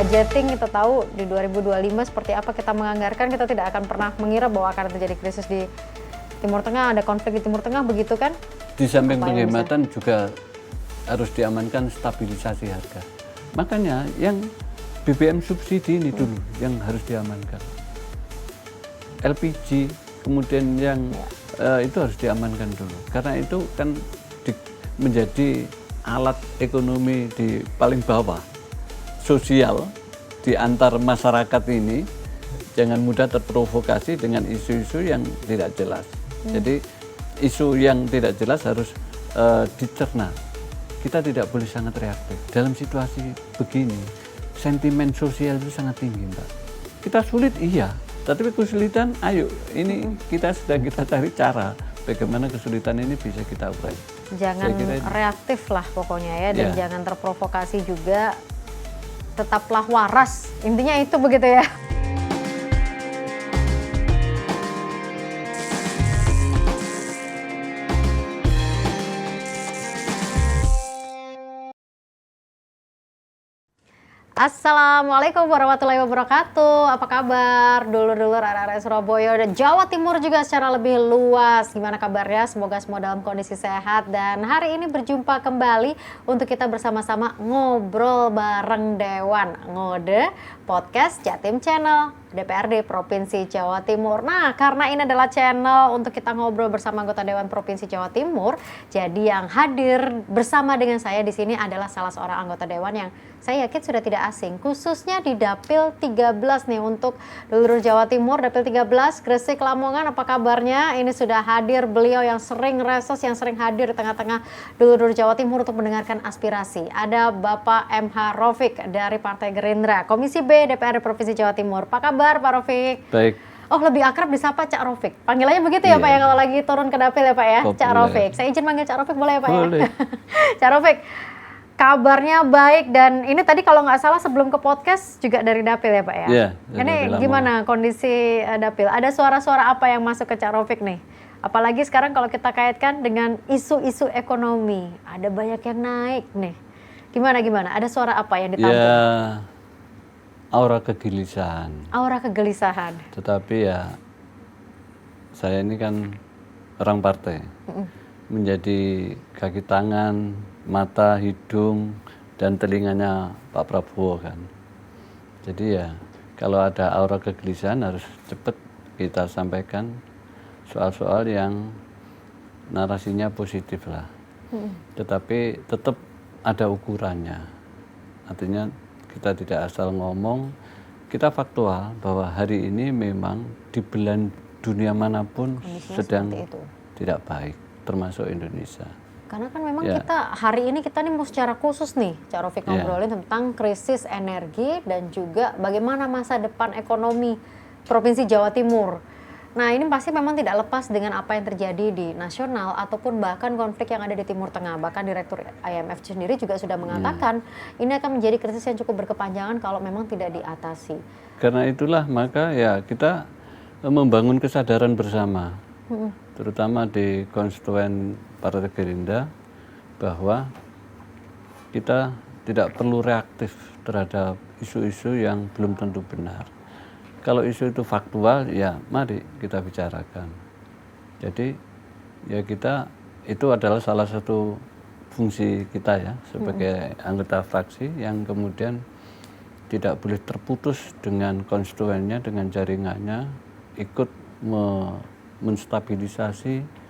budgeting kita tahu di 2025 seperti apa kita menganggarkan, kita tidak akan pernah mengira bahwa akan terjadi krisis di Timur Tengah, ada konflik di Timur Tengah, begitu kan? Di samping penghematan juga harus diamankan stabilisasi harga. Makanya yang BBM subsidi ini dulu yang harus diamankan. LPG kemudian yang itu harus diamankan dulu. Karena itu kan menjadi alat ekonomi di paling bawah, sosial di antar masyarakat ini. Jangan mudah terprovokasi dengan isu-isu yang tidak jelas. Jadi isu yang tidak jelas harus dicerna. Kita tidak boleh sangat reaktif. Dalam situasi begini, sentimen sosial itu sangat tinggi, Mbak. Kita sulit, iya. Tapi kesulitan, ayo. Ini kita sedang cari cara bagaimana kesulitan ini bisa kita urai. Jangan reaktif lah pokoknya ya, dan jangan terprovokasi juga. Tetaplah waras. Intinya itu begitu ya. Assalamualaikum warahmatullahi wabarakatuh. Apa kabar dulur-dulur arek-arek Surabaya dan Jawa Timur juga secara lebih luas. Gimana kabarnya? Semoga semua dalam kondisi sehat. Dan hari ini berjumpa kembali untuk kita bersama-sama ngobrol bareng Dewan Ngode Podcast Jatim Channel DPRD Provinsi Jawa Timur. Nah, karena ini adalah channel untuk kita ngobrol bersama anggota Dewan Provinsi Jawa Timur, jadi yang hadir bersama dengan saya di sini adalah salah seorang anggota Dewan yang saya yakin sudah tidak asing, khususnya di Dapil 13 nih untuk dulur Jawa Timur, Dapil 13, Gresik, Lamongan, apa kabarnya? Ini sudah hadir beliau yang sering reses, yang sering hadir di tengah-tengah dulur Jawa Timur untuk mendengarkan aspirasi. Ada Bapak MH Raufik dari Partai Gerindra, Komisi B DPRD Provinsi Jawa Timur. Apa kabar Pak Raufik? Baik. Oh, lebih akrab disapa Cak Raufik. Panggilannya begitu ya Pak ya kalau lagi turun ke dapil ya Pak ya? Cak Raufik. Saya izin manggil Cak Raufik boleh ya Pak boleh. Ya? Cak Raufik, kabarnya baik, dan ini tadi kalau nggak salah sebelum ke podcast juga dari dapil ya Pak ya? Iya. Ini gimana kondisi dapil? Ada suara-suara apa yang masuk ke Cak Raufik nih? Apalagi sekarang kalau kita kaitkan dengan isu-isu ekonomi, ada banyak yang naik nih. Gimana? Ada suara apa yang ditampung? Ya, aura kegelisahan. Aura kegelisahan. Tetapi ya, saya ini kan orang partai. Menjadi kaki tangan, mata, hidung, dan telinganya Pak Prabowo kan. Jadi ya, kalau ada aura kegelisahan harus cepat kita sampaikan soal-soal yang narasinya positif lah. Tetapi tetap ada ukurannya. Artinya kita tidak asal ngomong, kita faktual bahwa hari ini memang di belahan dunia manapun sedang tidak baik, termasuk Indonesia. Karena kan memang kita hari ini kita nih mau secara khusus nih, Cak Raufik ngobrolin tentang krisis energi dan juga bagaimana masa depan ekonomi Provinsi Jawa Timur. Nah, ini pasti memang tidak lepas dengan apa yang terjadi di nasional ataupun bahkan konflik yang ada di Timur Tengah. Bahkan Direktur IMF sendiri juga sudah mengatakan ini akan menjadi krisis yang cukup berkepanjangan kalau memang tidak diatasi. Karena itulah maka ya kita membangun kesadaran bersama, terutama di konstituen Partai Gerindra, bahwa kita tidak perlu reaktif terhadap isu-isu yang belum tentu benar. Kalau isu itu faktual, ya mari kita bicarakan. Jadi ya kita, itu adalah salah satu fungsi kita ya sebagai anggota fraksi yang kemudian tidak boleh terputus dengan konstituennya, dengan jaringannya, ikut menstabilisasi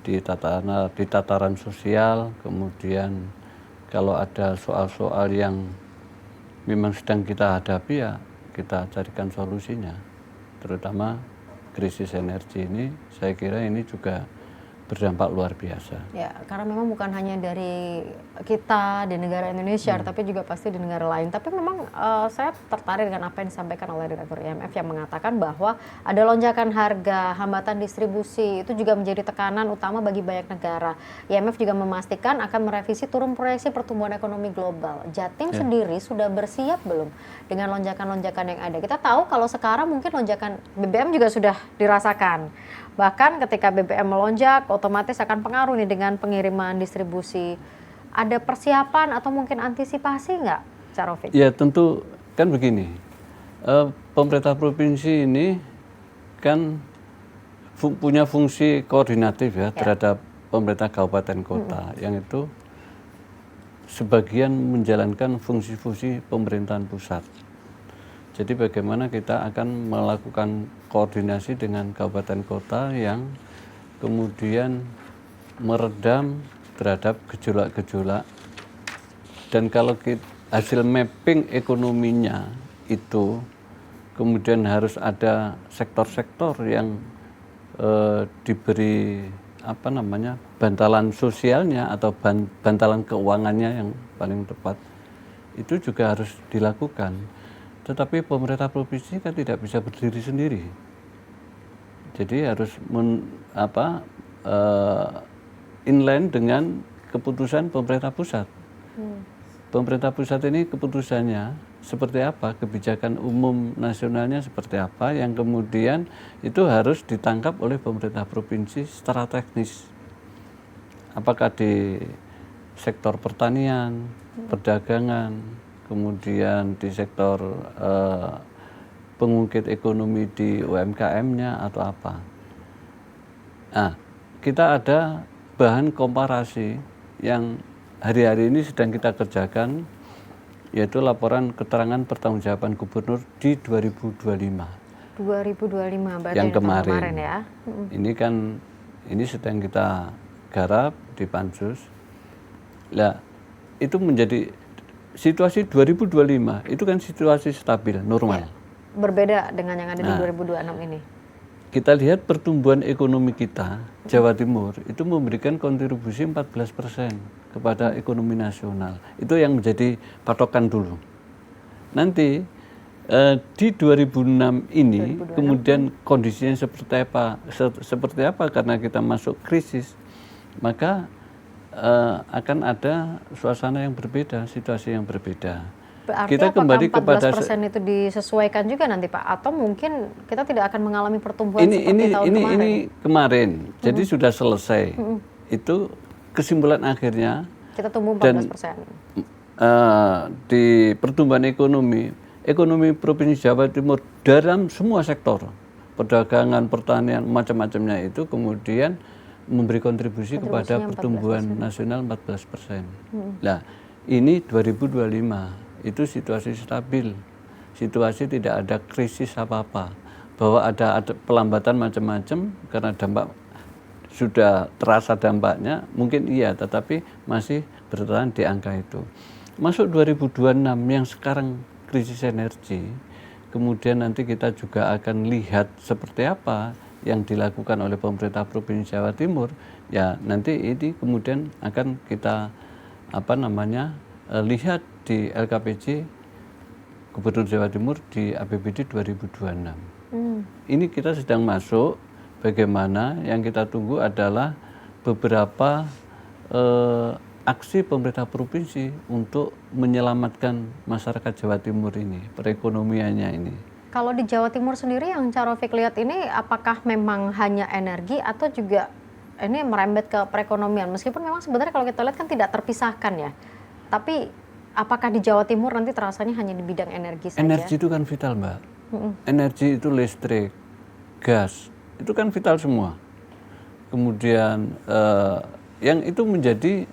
di tataran sosial. Kemudian kalau ada soal-soal yang memang sedang kita hadapi, ya kita carikan solusinya, terutama krisis energi ini. Saya kira ini juga berdampak luar biasa. Ya, karena memang bukan hanya dari kita di negara Indonesia, tapi juga pasti di negara lain. Tapi memang saya tertarik dengan apa yang disampaikan oleh Direktur IMF yang mengatakan bahwa ada lonjakan harga, hambatan distribusi, itu juga menjadi tekanan utama bagi banyak negara. IMF juga memastikan akan merevisi turun proyeksi pertumbuhan ekonomi global. Jatim sendiri sudah bersiap belum dengan lonjakan-lonjakan yang ada? Kita tahu kalau sekarang mungkin lonjakan BBM juga sudah dirasakan. Bahkan ketika BBM melonjak, otomatis akan pengaruh nih dengan pengiriman distribusi. Ada persiapan atau mungkin antisipasi nggak, Cak Raufik? Ya tentu kan begini, pemerintah provinsi ini kan punya fungsi koordinatif ya terhadap pemerintah kabupaten kota, yang itu sebagian menjalankan fungsi-fungsi pemerintahan pusat. Jadi bagaimana kita akan melakukan koordinasi dengan kabupaten kota yang kemudian meredam terhadap gejolak-gejolak, dan kalau hasil mapping ekonominya itu kemudian harus ada sektor-sektor yang diberi bantalan sosialnya atau bantalan keuangannya yang paling tepat, itu juga harus dilakukan. Tetapi pemerintah provinsi kan tidak bisa berdiri sendiri, jadi harus inline dengan keputusan pemerintah pusat. Pemerintah pusat ini keputusannya seperti apa, kebijakan umum nasionalnya seperti apa, yang kemudian itu harus ditangkap oleh pemerintah provinsi secara teknis. Apakah di sektor pertanian, perdagangan, kemudian di sektor pengungkit ekonomi di UMKM-nya atau apa. Nah, kita ada bahan komparasi yang hari-hari ini sedang kita kerjakan, yaitu laporan keterangan pertanggungjawaban gubernur di 2025. 2025 berarti yang kemarin ya. Ini kan sedang kita garap di Pansus. Lah, itu menjadi situasi 2025 itu kan situasi stabil, normal. Berbeda dengan yang ada di 2026 ini. Kita lihat pertumbuhan ekonomi kita, Jawa Timur, itu memberikan kontribusi 14% kepada ekonomi nasional. Itu yang menjadi patokan dulu. Nanti di 2006 ini, kemudian kondisinya seperti apa karena kita masuk krisis, maka akan ada suasana yang berbeda, situasi yang berbeda. Berarti kita kembali kepada 14% itu disesuaikan juga nanti Pak, atau mungkin kita tidak akan mengalami pertumbuhan seperti tahun kemarin? Ini kemarin, jadi sudah selesai. Itu kesimpulan akhirnya. Kita tumbuh 14%. Di pertumbuhan ekonomi Provinsi Jawa Timur dalam semua sektor, perdagangan, pertanian, macam-macamnya itu kemudian memberi kontribusi kepada pertumbuhan nasional 14%. Nah, ini 2025. Itu situasi stabil, situasi tidak ada krisis apa-apa, bahwa ada pelambatan macam-macam karena dampak sudah terasa dampaknya, mungkin iya, tetapi masih bertahan di angka itu. Masuk 2026 yang sekarang krisis energi, kemudian nanti kita juga akan lihat seperti apa yang dilakukan oleh pemerintah Provinsi Jawa Timur, ya nanti ini kemudian akan kita lihat di LKPJ Gubernur Jawa Timur di APBD 2026. Ini kita sedang masuk, bagaimana yang kita tunggu adalah beberapa aksi pemerintah provinsi untuk menyelamatkan masyarakat Jawa Timur ini, perekonomiannya ini. Kalau di Jawa Timur sendiri yang Cak Rafiq lihat ini, apakah memang hanya energi atau juga ini merembet ke perekonomian? Meskipun memang sebenarnya kalau kita lihat kan tidak terpisahkan ya. Tapi apakah di Jawa Timur nanti terasanya hanya di bidang energi saja? Energi itu kan vital, Mbak. Energi itu listrik, gas, itu kan vital semua. Kemudian yang itu menjadi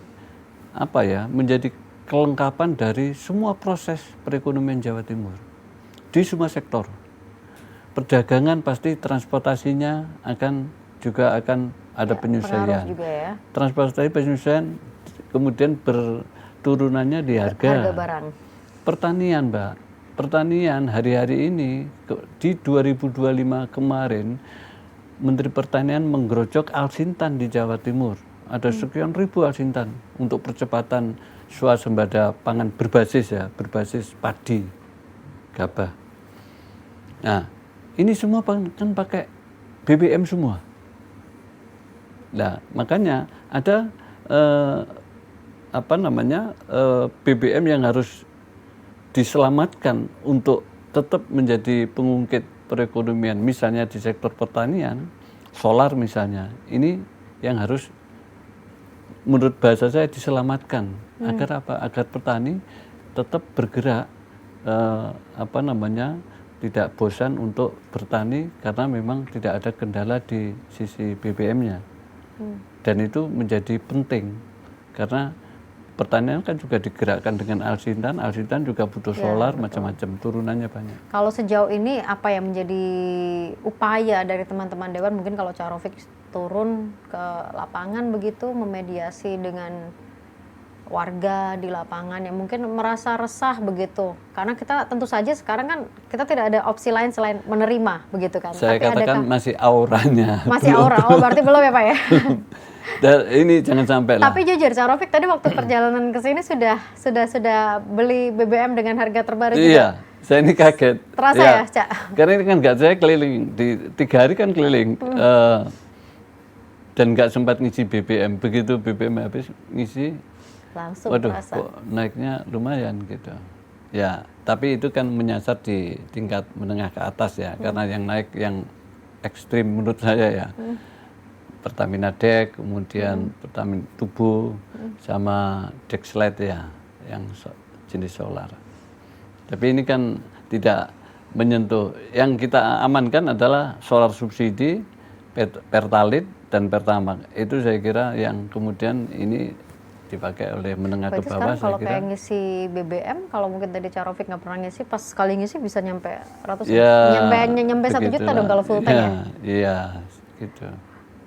menjadi kelengkapan dari semua proses perekonomian Jawa Timur di semua sektor. Perdagangan pasti transportasinya akan ada penyesuaian. Juga ya. Transportasi penyesuaian, kemudian turunannya di harga barang. Pertanian, Mbak. Pertanian hari-hari ini di 2025 kemarin Menteri Pertanian menggerojok alsintan di Jawa Timur. Ada sekian ribu alsintan untuk percepatan swasembada pangan berbasis padi, gabah. Nah, ini semua kan pakai BBM semua. Nah, makanya ada BBM yang harus diselamatkan untuk tetap menjadi pengungkit perekonomian, misalnya di sektor pertanian, solar misalnya. Ini yang harus menurut bahasa saya diselamatkan. Agar apa? Agar petani tetap bergerak apa namanya, tidak bosan untuk bertani karena memang tidak ada kendala di sisi BBM-nya. Dan itu menjadi penting karena pertanian kan juga digerakkan dengan Alsintan juga butuh solar, macam-macam, turunannya banyak. Kalau sejauh ini apa yang menjadi upaya dari teman-teman Dewan, mungkin kalau Cak Rofik turun ke lapangan begitu, memediasi dengan warga di lapangan yang mungkin merasa resah begitu, karena kita tentu saja sekarang kan kita tidak ada opsi lain selain menerima begitu kan. Saya tapi katakan masih auranya. Masih aura, oh berarti belum ya Pak ya. Dan ini jangan sampai lah. Tapi jujur Cak Rofik tadi waktu perjalanan ke sini sudah beli BBM dengan harga terbaru juga. Iya, saya ini kaget. Terasa ya Cak? Karena ini kan saya keliling, di 3 hari kan keliling. Dan nggak sempat ngisi BBM, begitu BBM habis ngisi, Langsung waduh terasa. kok naiknya lumayan gitu. Ya, tapi itu kan menyasar di tingkat menengah ke atas ya, karena yang naik yang ekstrim menurut saya ya. Pertamina Dek, kemudian Pertamina Tubuh, sama Dexlite ya, yang jenis solar. Tapi ini kan tidak menyentuh. Yang kita amankan adalah solar subsidi, Pertalite, dan Pertamax. Itu saya kira yang kemudian ini dipakai oleh menengah ke bawah. Sekarang kalau kayak ngisi BBM, kalau mungkin tadi Cak Rofik nggak pernah ngisi, pas sekali ngisi bisa nyampe ratusan, ya, nyampe 1 juta dong kalau full tank ya? Iya, gitu.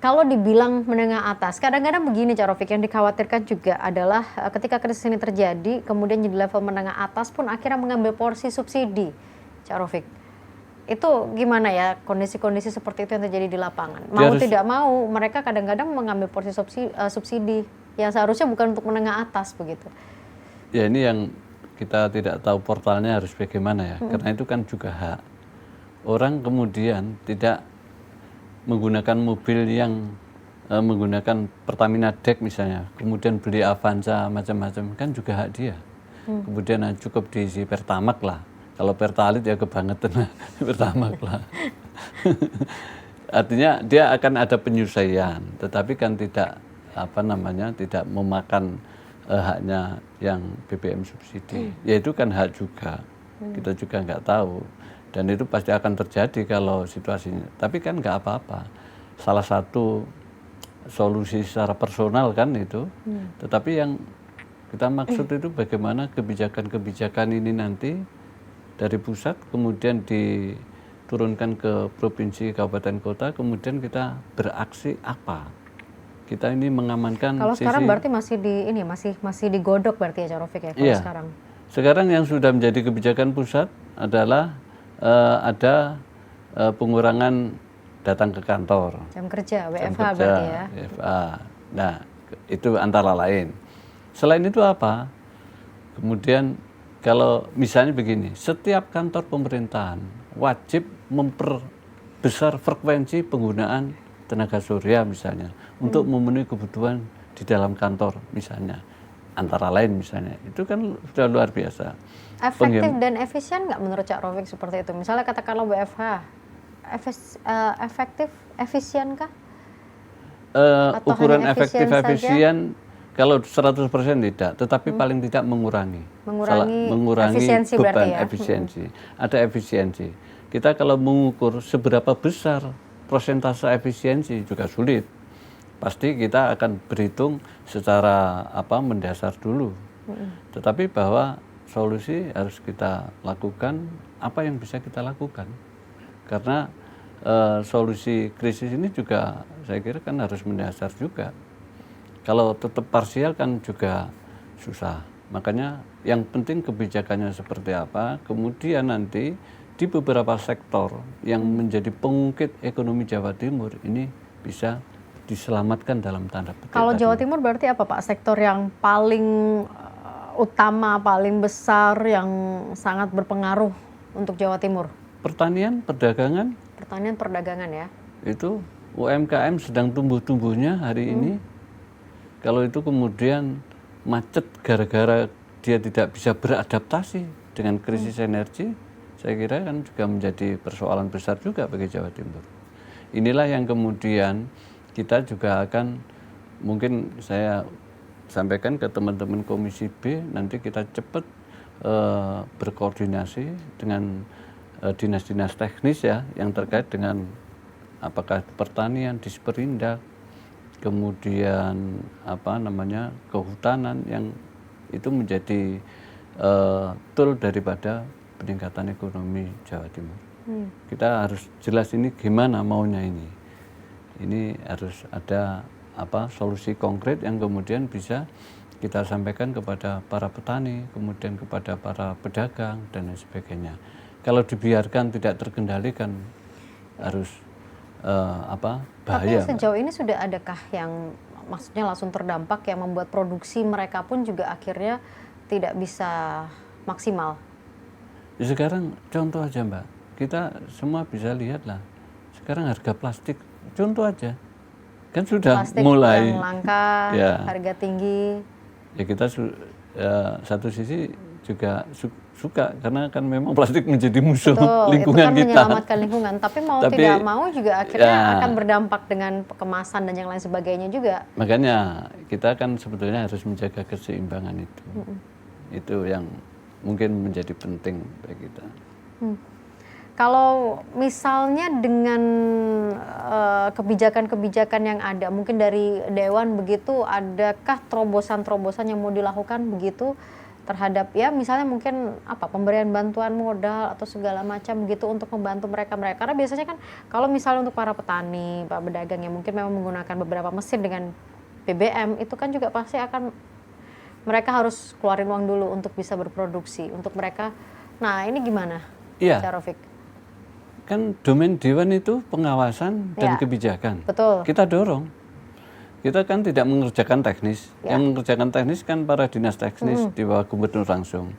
Kalau dibilang menengah atas, kadang-kadang begini Cak Rofik, yang dikhawatirkan juga adalah ketika krisis ini terjadi, kemudian di level menengah atas pun akhirnya mengambil porsi subsidi, Cak Rofik. Itu gimana ya kondisi-kondisi seperti itu yang terjadi di lapangan? Mau tidak mau, mereka kadang-kadang mengambil porsi subsidi yang seharusnya bukan untuk menengah atas begitu. Ya ini yang kita tidak tahu portalnya harus bagaimana ya, karena itu kan juga hak. Orang kemudian tidak menggunakan mobil yang menggunakan Pertamina Dek misalnya, kemudian beli Avanza macam-macam, kan juga hak dia. Kemudian cukup diisi Pertamax lah. Kalau Pertalite ya kebangetan Pertamax lah. Artinya dia akan ada penyesuaian, tetapi kan tidak tidak memakan haknya yang BBM subsidi. Ya itu kan hak juga. Kita juga nggak tahu. Dan itu pasti akan terjadi kalau situasinya. Tapi kan nggak apa-apa. Salah satu solusi secara personal kan itu. Tetapi yang kita maksud itu bagaimana kebijakan-kebijakan ini nanti dari pusat kemudian diturunkan ke provinsi, kabupaten, kota, kemudian kita beraksi apa? Kita ini mengamankan. Kalau sekarang berarti masih digodok berarti ya Cak Rofik ya kalau iya. sekarang. Sekarang yang sudah menjadi kebijakan pusat adalah ada pengurangan datang ke kantor. Jam kerja, WFH kerja, berarti ya. WFH. Nah, itu antara lain. Selain itu apa? Kemudian kalau misalnya begini, setiap kantor pemerintahan wajib memperbesar frekuensi penggunaan tenaga surya misalnya untuk memenuhi kebutuhan di dalam kantor misalnya. Antara lain misalnya, itu kan sudah luar biasa. Efektif dan efisien nggak menurut Cak Rofik seperti itu? Misalnya katakanlah WFH, efektif, efisien kah? Ukuran efektif efisien kalau 100% tidak, tetapi paling tidak mengurangi efisiensi beban ya? efisiensi. Ada efisiensi. Kita kalau mengukur seberapa besar persentase efisiensi juga sulit. Pasti kita akan berhitung secara mendasar dulu. Tetapi bahwa solusi harus kita lakukan apa yang bisa kita lakukan. Karena solusi krisis ini juga saya kira kan harus mendasar juga. Kalau tetap parsial kan juga susah. Makanya yang penting kebijakannya seperti apa, kemudian nanti di beberapa sektor yang menjadi pengungkit ekonomi Jawa Timur ini bisa diselamatkan dalam tanda petik. Kalau Jawa Timur berarti apa Pak? Sektor yang paling utama, paling besar, yang sangat berpengaruh untuk Jawa Timur? Pertanian, perdagangan. Pertanian, perdagangan ya. Itu UMKM sedang tumbuh-tumbuhnya hari ini. Kalau itu kemudian macet gara-gara dia tidak bisa beradaptasi dengan krisis energi, saya kira kan juga menjadi persoalan besar juga bagi Jawa Timur. Inilah yang kemudian kita juga akan, mungkin saya sampaikan ke teman-teman Komisi B, nanti kita cepat berkoordinasi dengan dinas-dinas teknis ya yang terkait dengan apakah pertanian, Disperindak, kemudian kehutanan yang itu menjadi tool daripada peningkatan ekonomi Jawa Timur. Kita harus jelas ini gimana maunya ini. Ini harus ada solusi konkret yang kemudian bisa kita sampaikan kepada para petani, kemudian kepada para pedagang dan lain sebagainya. Kalau dibiarkan tidak terkendalikan harus bahaya. Tapi sejauh ini sudah adakah yang maksudnya langsung terdampak yang membuat produksi mereka pun juga akhirnya tidak bisa maksimal? Ya, sekarang contoh aja Mbak, kita semua bisa lihat lah. Sekarang harga plastik, contoh aja, kan sudah Plastik mulai yang langka, ya, harga tinggi. ya kita satu sisi juga suka karena kan memang plastik menjadi musuh lingkungan itu kan kita. menyelamatkan lingkungan, tapi tidak mau juga akhirnya akan berdampak dengan kemasan dan yang lain sebagainya juga. Makanya kita kan sebetulnya harus menjaga keseimbangan itu. Itu yang mungkin menjadi penting bagi kita. Kalau misalnya dengan kebijakan-kebijakan yang ada, mungkin dari Dewan begitu, adakah terobosan-terobosan yang mau dilakukan begitu terhadap ya misalnya mungkin pemberian bantuan modal atau segala macam begitu untuk membantu mereka. Karena biasanya kan kalau misalnya untuk para petani, para pedagang yang mungkin memang menggunakan beberapa mesin dengan BBM, itu kan juga pasti akan mereka harus keluarin uang dulu untuk bisa berproduksi untuk mereka. Nah, ini gimana? Iya. Cak Rafiq? Kan domain Dewan itu pengawasan dan kebijakan. Betul. Kita dorong. Kita kan tidak mengerjakan teknis. Ya. Yang mengerjakan teknis kan para dinas teknis di bawah gubernur langsung.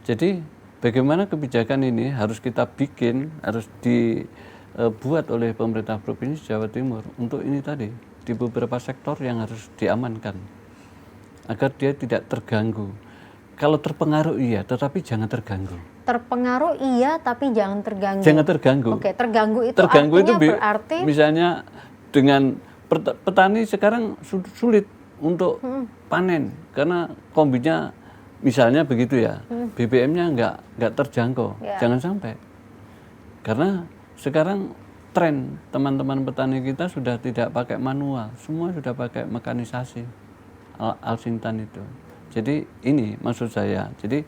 Jadi bagaimana kebijakan ini harus kita bikin, harus dibuat oleh pemerintah Provinsi Jawa Timur untuk ini tadi di beberapa sektor yang harus diamankan agar dia tidak terganggu. Kalau terpengaruh iya, tetapi jangan terganggu. Terpengaruh iya, tapi jangan terganggu. Jangan terganggu. Oke, terganggu itu itu berarti misalnya dengan petani sekarang sulit untuk panen karena kombinya misalnya begitu ya, BBM-nya nggak terjangkau. Ya. Jangan sampai. Karena sekarang tren teman-teman petani kita sudah tidak pakai manual, semua sudah pakai mekanisasi Alsintan itu. Jadi ini maksud saya. Jadi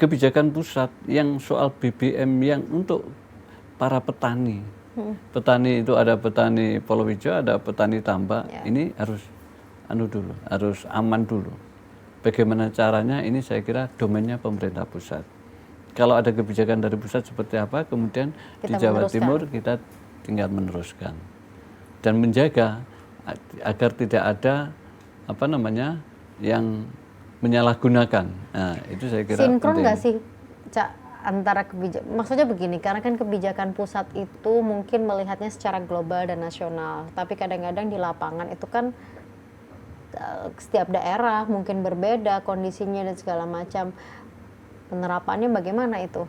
kebijakan pusat yang soal BBM yang untuk para petani. Petani itu ada petani Polowijo, ada petani tambak. Ya. Ini harus harus aman dulu. Bagaimana caranya ini saya kira domainnya pemerintah pusat. Kalau ada kebijakan dari pusat seperti apa, kemudian di Jawa Timur kita tinggal meneruskan dan menjaga agar tidak ada yang menyalahgunakan. Nah, itu saya kira sinkron nggak sih, Cak, antara kebijakan? Maksudnya begini, karena kan kebijakan pusat itu mungkin melihatnya secara global dan nasional, tapi kadang-kadang di lapangan itu kan setiap daerah mungkin berbeda kondisinya dan segala macam. Penerapannya bagaimana itu?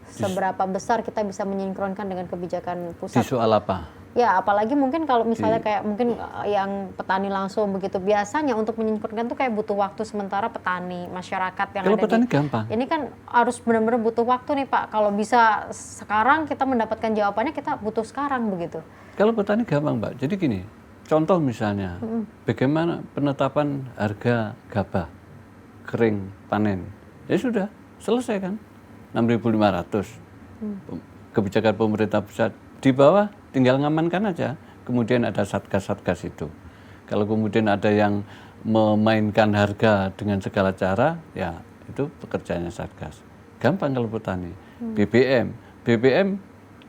Seberapa besar kita bisa menyinkronkan dengan kebijakan pusat? Di soal apa? Ya, apalagi mungkin kalau misalnya kayak mungkin yang petani langsung begitu, biasanya untuk menyinkronkan tuh kayak butuh waktu, sementara petani, masyarakat yang kalau ada petani gampang. Ini kan harus benar-benar butuh waktu nih Pak. Kalau bisa sekarang kita mendapatkan jawabannya, kita butuh sekarang begitu. Kalau petani gampang Mbak, jadi gini, contoh misalnya, bagaimana penetapan harga gabah kering panen, ya sudah selesai kan, 6.500. Kebijakan pemerintah pusat di bawah tinggal ngamankan aja. Kemudian ada satgas-satgas itu. Kalau kemudian ada yang memainkan harga dengan segala cara, ya itu pekerjaannya satgas. Gampang kalau petani. BBM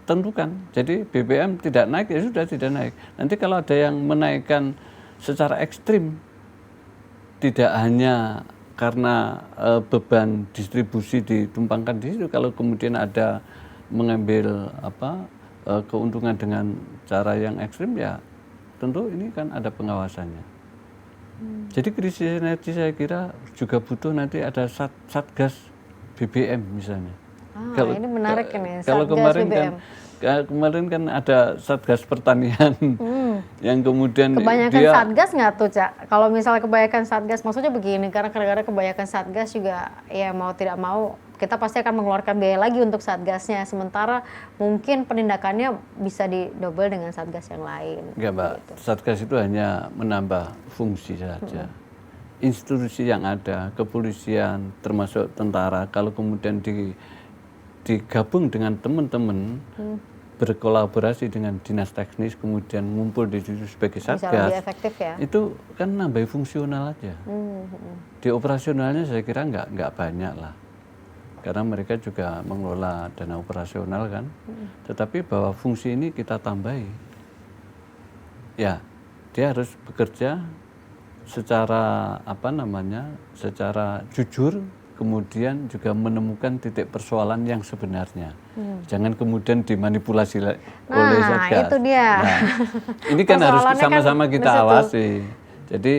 tentukan. Jadi BBM tidak naik, ya sudah tidak naik. Nanti kalau ada yang menaikkan secara ekstrim, tidak hanya karena beban distribusi ditumpangkan di situ, kalau kemudian ada mengambil keuntungan dengan cara yang ekstrim, ya tentu ini kan ada pengawasannya. Jadi krisis energi saya kira juga butuh nanti ada satgas BBM misalnya. Ini menarik ini, kalau satgas BBM. kemarin kan ada satgas pertanian. yang kemudian Kebanyakan dia satgas nggak tuh, Cak? Kalau misalnya kebanyakan satgas, maksudnya begini, karena kadang-kadang kebanyakan satgas juga, ya mau tidak mau, kita pasti akan mengeluarkan biaya lagi untuk satgasnya. Sementara mungkin penindakannya bisa didouble dengan satgas yang lain. enggak Mbak, Gitu. Satgas itu hanya menambah fungsi saja. Institusi yang ada, kepolisian, termasuk tentara, kalau kemudian digabung dengan teman-teman, berkolaborasi dengan dinas teknis, kemudian ngumpul di situ sebagai Bisa lebih satgas, efektif ya. itu kan nambah fungsional aja. Di operasionalnya saya kira nggak banyak lah, karena mereka juga mengelola dana operasional kan. Tetapi bahwa fungsi ini kita tambahi, ya dia harus bekerja secara secara jujur, kemudian juga menemukan titik persoalan yang sebenarnya. Jangan kemudian dimanipulasi oleh satgas. Itu dia. Nah, ini kan harus Persoalannya kan sama-sama di kita situ. awasi. Jadi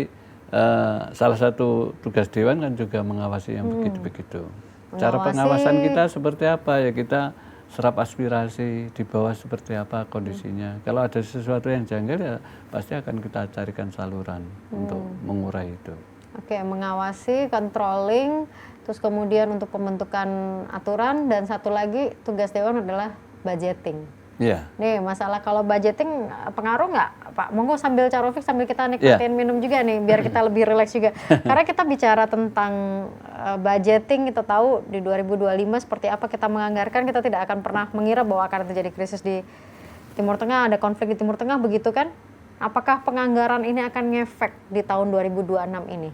salah satu tugas dewan kan juga mengawasi yang begitu-begitu. Cara pengawasan kita seperti apa ya, kita serap aspirasi di bawah seperti apa kondisinya. Kalau ada sesuatu yang janggal ya pasti akan kita carikan saluran untuk mengurai itu. Oke, mengawasi, controlling, terus kemudian untuk pembentukan aturan, dan satu lagi tugas dewan adalah budgeting. Iya. Nih, masalah kalau budgeting pengaruh nggak, Pak? Monggo sambil Cak Rofik, sambil kita nikmatin minum juga nih, biar kita lebih rileks juga. Karena kita bicara tentang budgeting, kita tahu di 2025 seperti apa kita menganggarkan, kita tidak akan pernah mengira bahwa akan terjadi krisis di Timur Tengah, ada konflik di Timur Tengah, begitu kan? Apakah penganggaran ini akan ngefek di tahun 2026 ini?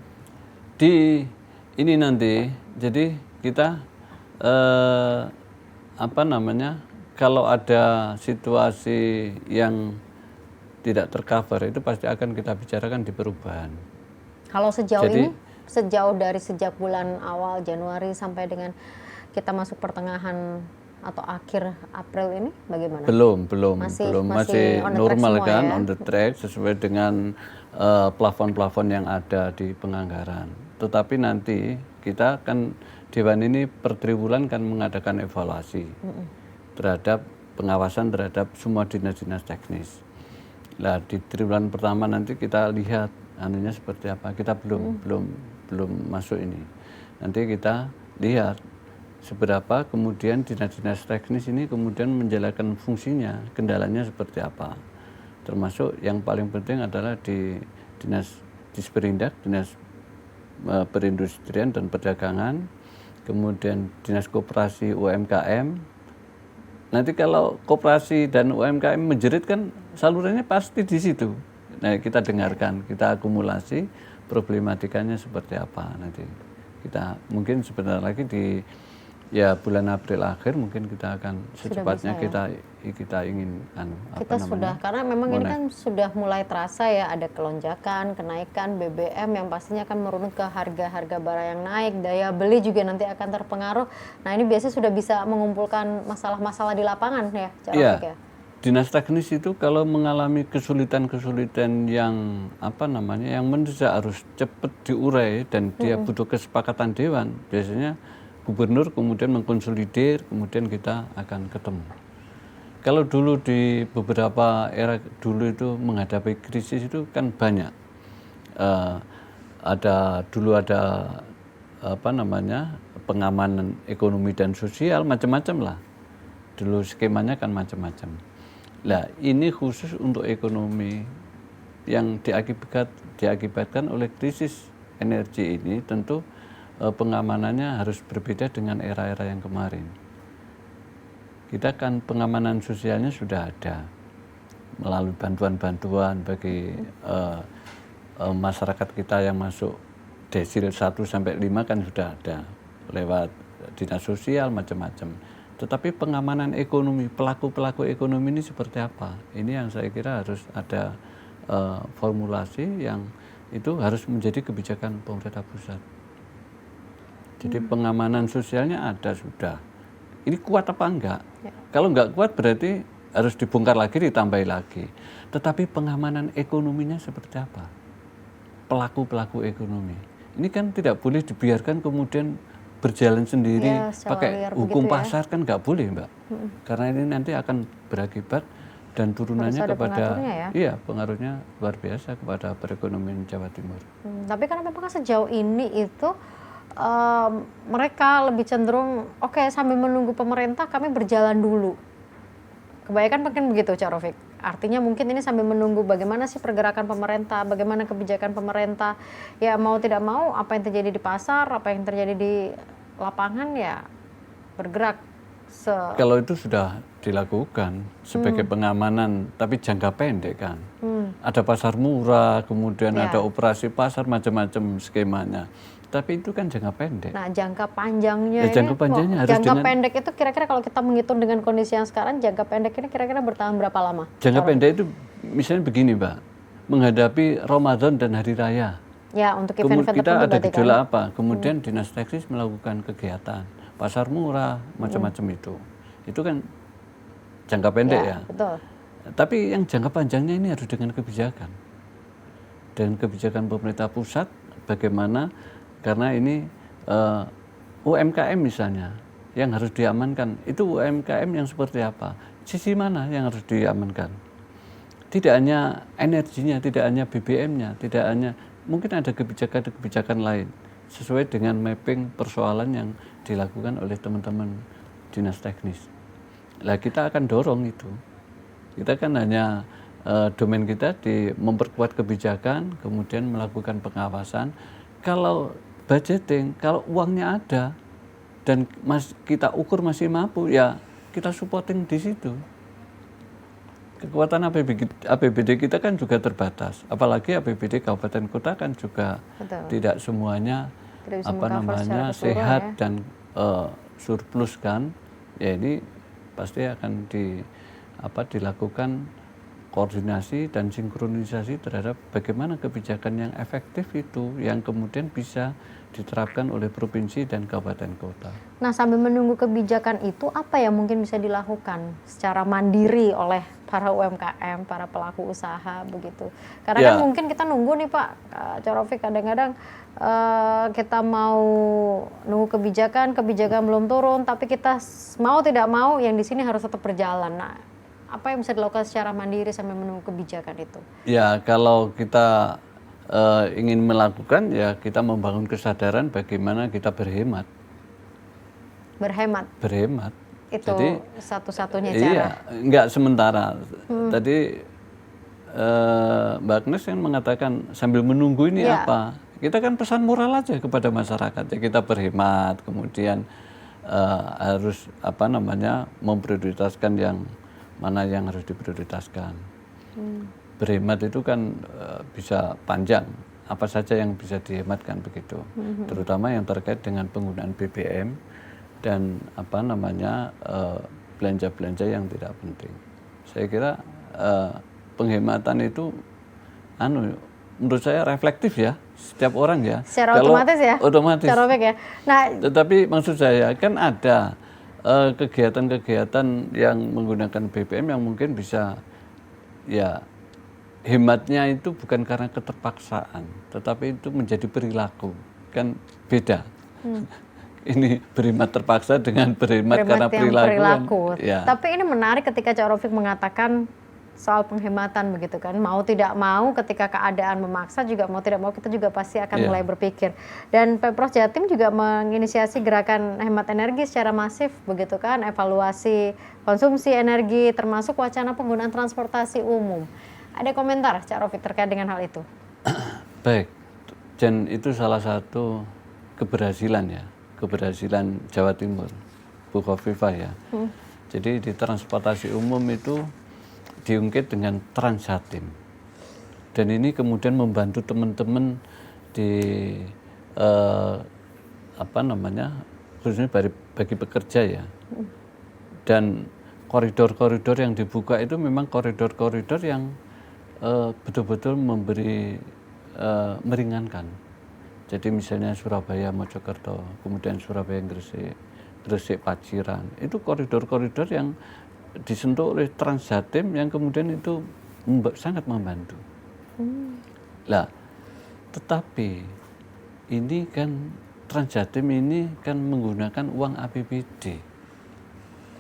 Ini nanti, jadi kita kalau ada situasi yang tidak tercover itu pasti akan kita bicarakan di perubahan. Kalau sejauh ini, sejak bulan awal Januari sampai dengan kita masuk pertengahan atau akhir April ini bagaimana? Belum, Masih normal kan, ya? on the track sesuai dengan plafon-plafon yang ada di penganggaran. Tetapi nanti kita kan Dewan ini per triwulan kan mengadakan evaluasi terhadap pengawasan terhadap semua dinas-dinas teknis. Nah, di triwulan pertama nanti kita lihat anunya seperti apa. Kita belum masuk ini. Nanti kita lihat seberapa kemudian dinas-dinas teknis ini kemudian menjalankan fungsinya, kendalanya seperti apa. Termasuk yang paling penting adalah di dinas Disperindak, dinas perindustrian dan perdagangan, kemudian dinas koperasi UMKM. Nanti kalau koperasi dan UMKM menjerit kan salurannya pasti di situ. Nah, kita dengarkan, kita akumulasi problematikanya seperti apa nanti. Kita mungkin sebentar lagi di bulan April akhir mungkin kita akan secepatnya kita ingin karena memang ini kan sudah mulai terasa ya, ada kelonjakan, kenaikan BBM yang pastinya akan merunut ke harga-harga barang yang naik, daya beli juga nanti akan terpengaruh. Nah, ini biasanya sudah bisa mengumpulkan masalah-masalah di lapangan ya, Cak. Dinas teknis itu kalau mengalami kesulitan-kesulitan yang yang mendesak harus cepat diurai dan dia butuh kesepakatan dewan, biasanya gubernur kemudian mengkonsolidir, kemudian kita akan ketemu. Kalau dulu di beberapa era dulu itu menghadapi krisis itu kan banyak. Ada pengamanan ekonomi dan sosial macam-macam lah. Dulu skemanya kan macam-macam. Nah, ini khusus untuk ekonomi yang diakibatkan oleh krisis energi ini, tentu pengamanannya harus berbeda dengan era-era yang kemarin. Kita kan pengamanan sosialnya sudah ada melalui bantuan-bantuan bagi masyarakat kita yang masuk desil 1 sampai 5 kan sudah ada lewat dinas sosial macam-macam. Tetapi pengamanan ekonomi, pelaku-pelaku ekonomi ini seperti apa? Ini yang saya kira harus ada formulasi yang itu harus menjadi kebijakan pemerintah pusat. Jadi pengamanan sosialnya ada sudah. Ini kuat apa enggak? Ya. Kalau enggak kuat berarti harus dibongkar lagi, ditambahi lagi. Tetapi pengamanan ekonominya seperti apa? Pelaku-pelaku ekonomi. Ini kan tidak boleh dibiarkan kemudian berjalan sendiri pakai hukum pasar kan enggak boleh, Mbak. Karena ini nanti akan berakibat dan turunannya ada kepada pengaruhnya ya? iya pengaruhnya luar biasa kepada perekonomian Jawa Timur. Tapi kan memang sejauh ini itu mereka lebih cenderung oke sambil menunggu pemerintah kami berjalan dulu. Kebanyakan mungkin begitu Cak Rofik. Artinya mungkin ini sambil menunggu bagaimana sih pergerakan pemerintah, bagaimana kebijakan pemerintah. Ya mau tidak mau apa yang terjadi di pasar, apa yang terjadi di lapangan ya bergerak. Kalau itu sudah dilakukan sebagai pengamanan, tapi jangka pendek kan. Ada pasar murah, kemudian ada operasi pasar, macam-macam skemanya. Tapi itu kan jangka pendek. Nah, jangka panjangnya jangka panjangnya harus jangka pendek itu kira-kira kalau kita menghitung dengan kondisi yang sekarang, jangka pendek ini kira-kira bertahan berapa lama? Jangka pendek itu misalnya begini, Mbak. Menghadapi Ramadan dan Hari Raya. Ya, untuk event-event tertentu kita ada berarti gejolak kan? apa? Kemudian Dinas Teknis melakukan kegiatan. Pasar murah, macam-macam itu. Itu kan jangka pendek ya. Betul. Tapi yang jangka panjangnya ini harus dengan kebijakan. Dan kebijakan pemerintah pusat bagaimana, karena ini UMKM misalnya yang harus diamankan. Itu UMKM yang seperti apa? Sisi mana yang harus diamankan? Tidak hanya energinya, tidak hanya BBM-nya, tidak hanya, mungkin ada kebijakan-kebijakan lain sesuai dengan mapping persoalan yang dilakukan oleh teman-teman Dinas Teknis. Lah kita akan dorong itu. Kita kan hanya domain kita di memperkuat kebijakan, kemudian melakukan pengawasan. Kalau budgeting, kalau uangnya ada dan kita ukur masih mampu, ya kita supporting di situ. Kekuatan APBD kita kan juga terbatas, apalagi APBD kabupaten kota kan juga tidak semuanya sehat dan surplus kan. Ya ini pasti akan dilakukan koordinasi dan sinkronisasi terhadap bagaimana kebijakan yang efektif itu yang kemudian bisa diterapkan oleh provinsi dan kabupaten kota. Nah, sambil menunggu kebijakan itu apa yang mungkin bisa dilakukan secara mandiri oleh para UMKM, para pelaku usaha begitu? Karena kan mungkin kita nunggu nih Pak Cak Rofik, kadang-kadang kita mau nunggu kebijakan belum turun, tapi kita mau tidak mau yang di sini harus tetap berjalan. Nah, apa yang bisa dilakukan secara mandiri sambil menunggu kebijakan itu? Ya, kalau kita ingin melakukan, ya kita membangun kesadaran bagaimana kita berhemat. Berhemat. Itu jadi, satu-satunya cara? Iya, enggak sementara. Tadi Mbak Agnes kan mengatakan sambil menunggu ini apa? Kita kan pesan moral aja kepada masyarakat. Ya kita berhemat, kemudian harus memprioritaskan yang mana yang harus diprioritaskan. Berhemat itu kan bisa panjang, apa saja yang bisa dihematkan begitu, terutama yang terkait dengan penggunaan BBM dan belanja-belanja yang tidak penting. Saya kira penghematan itu menurut saya reflektif ya, setiap orang ya. Secara otomatis ya? Otomatis. Secara ya. Nah, tetapi maksud saya kan ada kegiatan-kegiatan yang menggunakan BBM yang mungkin bisa ya hematnya itu bukan karena keterpaksaan, tetapi itu menjadi perilaku, kan beda. Ini berhemat terpaksa dengan berhemat karena perilaku. Kan, ya. Tapi ini menarik ketika Cak Rofik mengatakan soal penghematan begitu kan, mau tidak mau ketika keadaan memaksa juga mau tidak mau kita juga pasti akan mulai berpikir. Dan Pemprov Jatim juga menginisiasi gerakan hemat energi secara masif begitu kan, evaluasi konsumsi energi termasuk wacana penggunaan transportasi umum. Ada komentar Cak Rofik terkait dengan hal itu? Baik, dan itu salah satu keberhasilan Jawa Timur, Bu Khofifah ya. Jadi di transportasi umum itu diungkit dengan Trans Jatim. Dan ini kemudian membantu teman-teman di khususnya bagi pekerja ya. Dan koridor-koridor yang dibuka itu memang koridor-koridor yang betul-betul meringankan. Jadi misalnya Surabaya Mojokerto, kemudian Surabaya Gresik Paciran, itu koridor-koridor yang disentuh oleh Trans Jatim yang kemudian itu sangat membantu. Lah, tetapi ini kan Trans Jatim ini kan menggunakan uang APBD.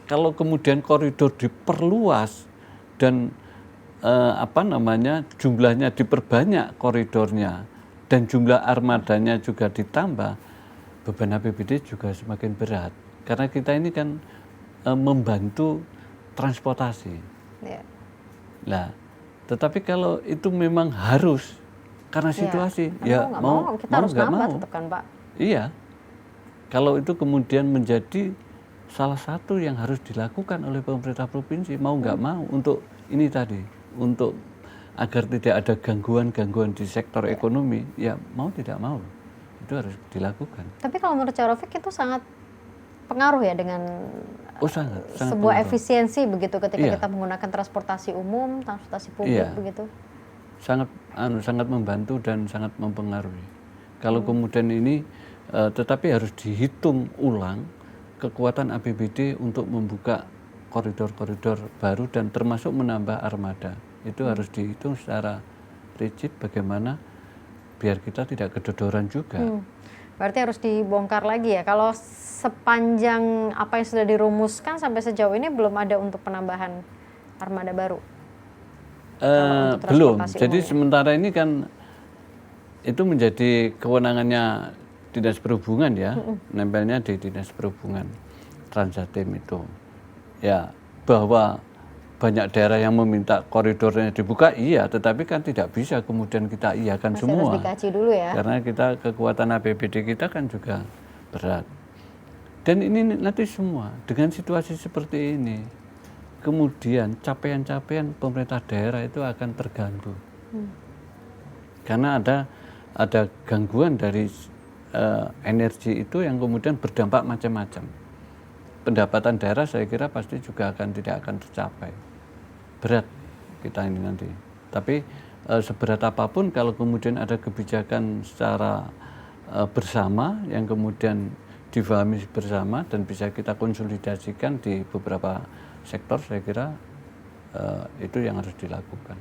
Kalau kemudian koridor diperluas dan jumlahnya diperbanyak koridornya dan jumlah armadanya juga ditambah, beban APBD juga semakin berat karena kita ini kan membantu transportasi. Yeah. Nah, tetapi kalau itu memang harus karena situasi, ya mau kita harus nggak nambah mau. tetap kan Pak. Iya, kalau itu kemudian menjadi salah satu yang harus dilakukan oleh pemerintah provinsi, mau nggak mau untuk ini tadi, untuk agar tidak ada gangguan-gangguan di sektor ekonomi, ya mau tidak mau itu harus dilakukan. Tapi kalau menurut Cak Rafiq itu sangat pengaruh ya dengan sangat sebuah pengaruh. efisiensi begitu ketika Iya. kita menggunakan transportasi umum, transportasi publik begitu. Sangat membantu dan sangat mempengaruhi. Kalau kemudian ini tetapi harus dihitung ulang kekuatan APBD untuk membuka koridor-koridor baru dan termasuk menambah armada. Itu harus dihitung secara rigid bagaimana biar kita tidak kedodoran juga. Berarti harus dibongkar lagi ya. Kalau sepanjang apa yang sudah dirumuskan sampai sejauh ini belum ada untuk penambahan armada baru. Belum. Jadi sementara ini kan itu menjadi kewenangannya Dinas Perhubungan ya, nempelnya di Dinas Perhubungan, Transjatim itu. Ya, bahwa banyak daerah yang meminta koridornya dibuka, iya, tetapi kan tidak bisa kemudian kita iakan semua. Harus dikaji dulu ya. Karena kita kekuatan APBD kita kan juga berat. Dan ini nanti semua dengan situasi seperti ini, kemudian capaian-capaian pemerintah daerah itu akan terganggu. Karena ada gangguan dari energi itu yang kemudian berdampak macam-macam. Pendapatan daerah saya kira pasti juga tidak akan tercapai. Berat kita ini nanti. Tapi seberat apapun kalau kemudian ada kebijakan secara bersama yang kemudian difahami bersama dan bisa kita konsolidasikan di beberapa sektor, saya kira itu yang harus dilakukan.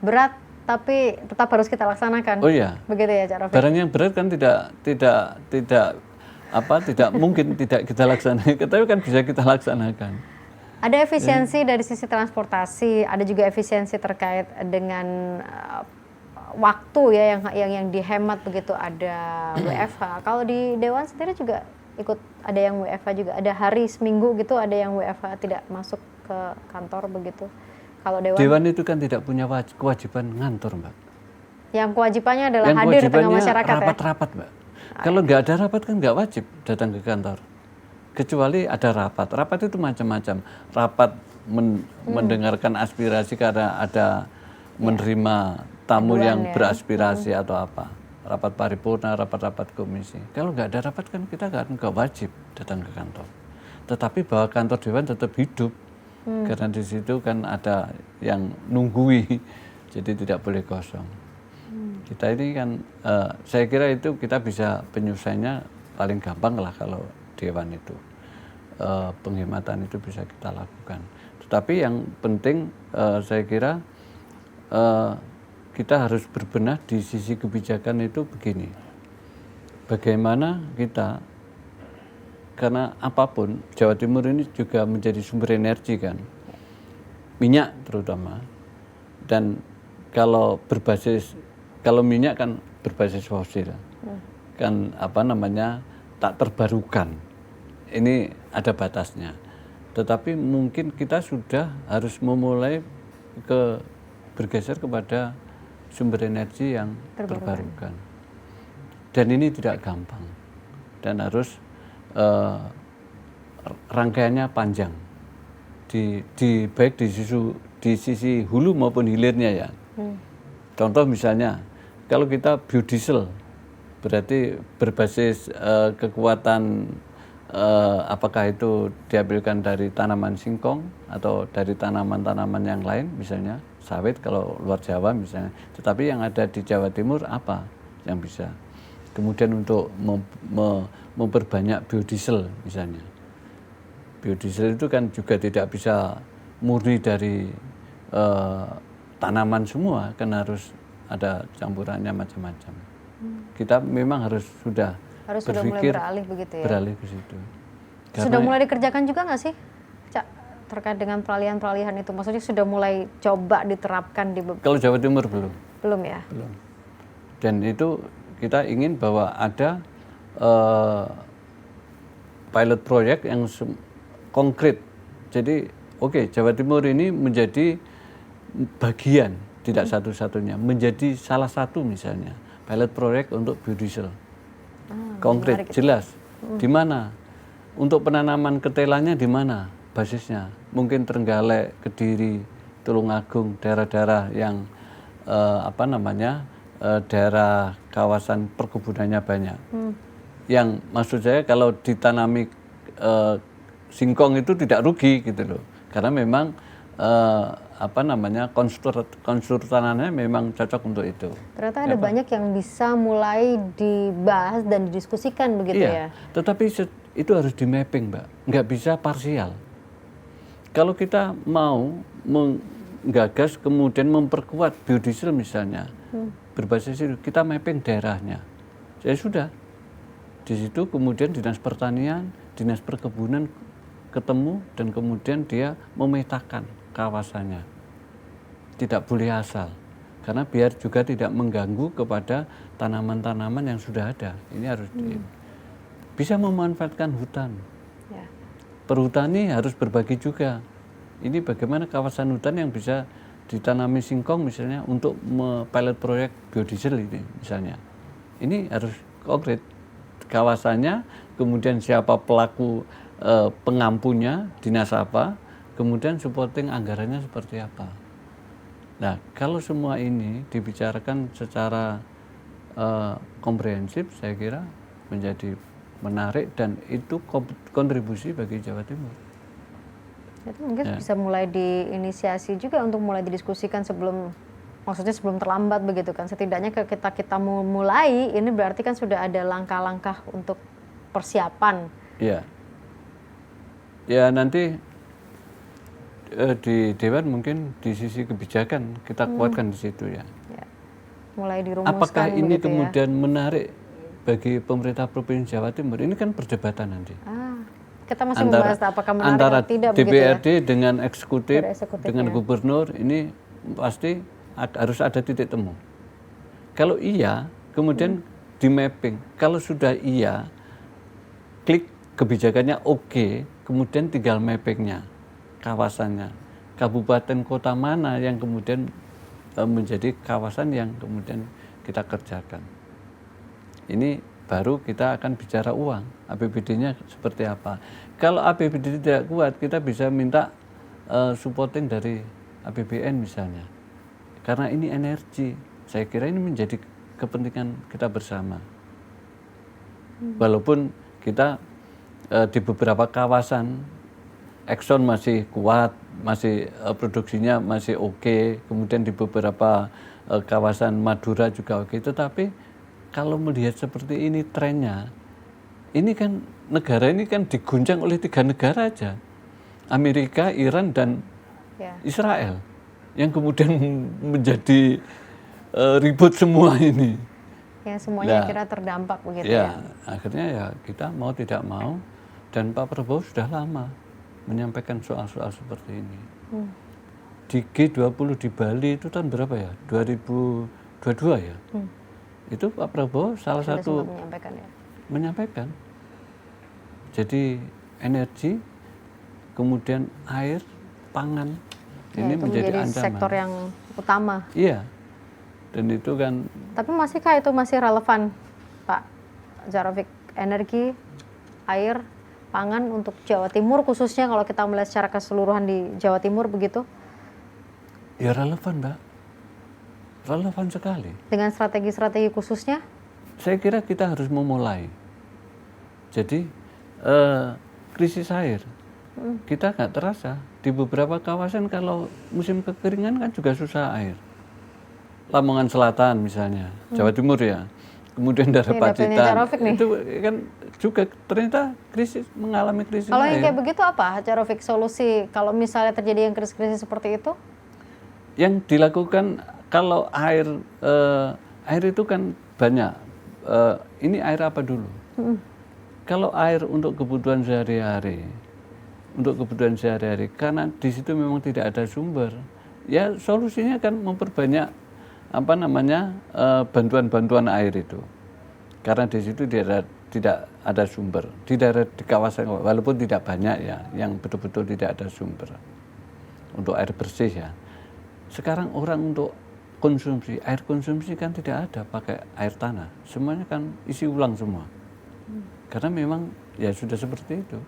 Berat tapi tetap harus kita laksanakan. Oh iya. Begitu ya Cak Rafiq. Barang yang berat kan tidak mungkin tidak kita laksanakan, tapi kan bisa kita laksanakan. Ada efisiensi dari sisi transportasi, ada juga efisiensi terkait dengan waktu ya yang dihemat begitu, ada WFH. Kalau di Dewan sendiri juga ikut ada yang WFH juga, ada hari seminggu gitu ada yang WFH tidak masuk ke kantor begitu. Kalau Dewan itu kan tidak punya kewajiban ngantor, Mbak. Yang kewajibannya adalah hadir di tengah masyarakat rapat-rapat, Mbak. Kalau nggak ada rapat kan nggak wajib datang ke kantor. Kecuali ada rapat. Rapat itu macam-macam. Rapat mendengarkan aspirasi karena ada menerima tamu yang beraspirasi atau apa. Rapat paripurna, rapat-rapat komisi. Kalau nggak ada rapat kan kita nggak wajib datang ke kantor. Tetapi bahwa kantor Dewan tetap hidup. Karena di situ kan ada yang nunggui, jadi tidak boleh kosong. Kita ini kan, saya kira itu kita bisa penyelesaiannya paling gampang lah kalau Dewan itu. Penghematan itu bisa kita lakukan. Tetapi yang penting saya kira kita harus berbenah di sisi kebijakan itu begini. Bagaimana kita, karena apapun Jawa Timur ini juga menjadi sumber energi kan, minyak terutama, dan kalau minyak kan berbasis fosil, kan tak terbarukan, ini ada batasnya. Tetapi mungkin kita sudah harus memulai bergeser kepada sumber energi yang terbarukan, dan ini tidak gampang dan harus rangkaiannya panjang baik di sisi hulu maupun hilirnya ya. Contoh misalnya kalau kita biodiesel berarti berbasis kekuatan apakah itu diambilkan dari tanaman singkong atau dari tanaman-tanaman yang lain, misalnya sawit kalau luar Jawa misalnya. Tetapi yang ada di Jawa Timur apa yang bisa kemudian untuk memperbanyak biodiesel misalnya. Biodiesel itu kan juga tidak bisa murni dari tanaman semua, kan harus ada campurannya macam-macam. Kita memang sudah mulai beralih begitu ya. Beralih ke situ. Sudah mulai dikerjakan juga nggak sih, Cak, terkait dengan peralihan-peralihan itu? Maksudnya sudah mulai coba diterapkan di Kalau Jawa Timur belum. belum ya? Belum. Dan itu kita ingin bahwa ada eh, pilot project yang konkret. Jadi oke, Jawa Timur ini menjadi bagian, tidak satu-satunya, menjadi salah satu misalnya pilot project untuk biodiesel. Konkret, jelas. Di mana? Untuk penanaman ketelanya di mana basisnya? Mungkin Trenggalek, Kediri, Tulungagung, daerah-daerah yang daerah kawasan perkebunannya banyak. Yang maksud saya kalau ditanami singkong itu tidak rugi gitu loh, karena memang konstur tanahnya memang cocok untuk itu. Ternyata ada banyak yang bisa mulai dibahas dan didiskusikan begitu ya. Tetapi itu harus di mapping, Mbak. Nggak bisa parsial. Kalau kita mau menggagas kemudian memperkuat biodiesel misalnya, berbasis itu kita mapping daerahnya. Saya sudah di situ kemudian dinas pertanian, dinas perkebunan ketemu dan kemudian dia memetakan kawasannya. Tidak boleh asal, karena biar juga tidak mengganggu kepada tanaman-tanaman yang sudah ada. Ini harus bisa memanfaatkan hutan. Ya. Perhutani harus berbagi juga. Ini bagaimana kawasan hutan yang bisa ditanami singkong misalnya untuk pilot proyek biodiesel ini misalnya. Ini harus konkret kawasannya, kemudian siapa pelaku pengampunya, dinas apa, kemudian supporting anggarannya seperti apa. Nah, kalau semua ini dibicarakan secara komprehensif, saya kira menjadi menarik dan itu kontribusi bagi Jawa Timur. Itu mungkin bisa mulai diinisiasi juga untuk mulai didiskusikan sebelum terlambat begitu kan. Setidaknya kita mulai, ini berarti kan sudah ada langkah-langkah untuk persiapan. Iya. Ya nanti di Dewan mungkin di sisi kebijakan kita kuatkan di situ ya. Mulai dirumuskan. Apakah ini begitu kemudian menarik bagi pemerintah Provinsi Jawa Timur? Ini kan perdebatan nanti. Kita masih membahas apakah menarik antara atau tidak DPRD begitu ya? dengan eksekutif, dengan ya. gubernur, ini pasti harus ada titik temu. Kalau iya, kemudian di mapping. Kalau sudah iya, klik kebijakannya oke, kemudian tinggal mappingnya, kawasannya, kabupaten kota mana yang kemudian menjadi kawasan yang kemudian kita kerjakan. Ini baru kita akan bicara uang, APBD-nya seperti apa. Kalau APBD tidak kuat, kita bisa minta supporting dari APBN misalnya. Karena ini energi, saya kira ini menjadi kepentingan kita bersama. Walaupun kita di beberapa kawasan, Exxon masih kuat, masih produksinya masih oke, kemudian di beberapa kawasan Madura juga oke, tetapi kalau melihat seperti ini trennya, ini kan negara ini kan diguncang oleh 3 negara aja, Amerika, Iran, dan Israel, yang kemudian menjadi ribut semua ini. Ya semuanya kira terdampak begitu ya. Akhirnya ya kita mau tidak mau, dan Pak Prabowo sudah lama menyampaikan soal-soal seperti ini. Di G20 di Bali itu tahun berapa ya? 2022 ya? Itu Pak Prabowo salah satu menyampaikan. Jadi energi, kemudian air, pangan, ini menjadi ancaman. Sektor yang utama. Iya, dan itu kan. Tapi masihkah itu masih relevan, Pak Dzarovic? Energi, air, pangan untuk Jawa Timur khususnya kalau kita melihat secara keseluruhan di Jawa Timur begitu? Ya relevan, Mbak. Relevan sekali. Dengan strategi-strategi khususnya? Saya kira kita harus memulai. Jadi krisis air kita nggak terasa. Di beberapa kawasan kalau musim kekeringan kan juga susah air. Lamongan Selatan misalnya, Jawa Timur ya. Kemudian daerah Pacitan itu kan juga ternyata mengalami krisis kalau air. Yang kayak begitu apa, Dzarovic, solusi kalau misalnya terjadi yang krisis-krisis seperti itu? Yang dilakukan kalau air itu kan banyak. Ini air apa dulu? Kalau air untuk kebutuhan sehari-hari, untuk kebutuhan sehari-hari karena di situ memang tidak ada sumber. Ya solusinya kan memperbanyak bantuan-bantuan air itu. Karena di situ tidak ada sumber. Di daerah di kawasan walaupun tidak banyak ya yang betul-betul tidak ada sumber untuk air bersih ya. Sekarang orang untuk konsumsi, air konsumsi kan tidak ada pakai air tanah. Semuanya kan isi ulang semua. Karena memang ya sudah seperti itu.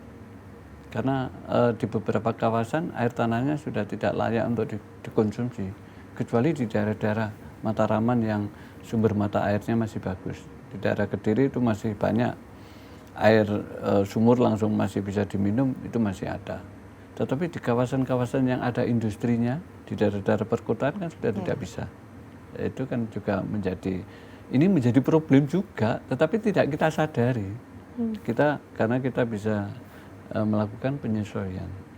Karena di beberapa kawasan air tanahnya sudah tidak layak untuk dikonsumsi. Kecuali di daerah-daerah Mataraman yang sumber mata airnya masih bagus. Di daerah Kediri itu masih banyak air sumur langsung masih bisa diminum, itu masih ada. Tetapi di kawasan-kawasan yang ada industrinya, di daerah-daerah perkotaan kan sudah tidak bisa. Itu kan juga menjadi problem juga, tetapi tidak kita sadari. Karena kita bisa melakukan penyesuaian.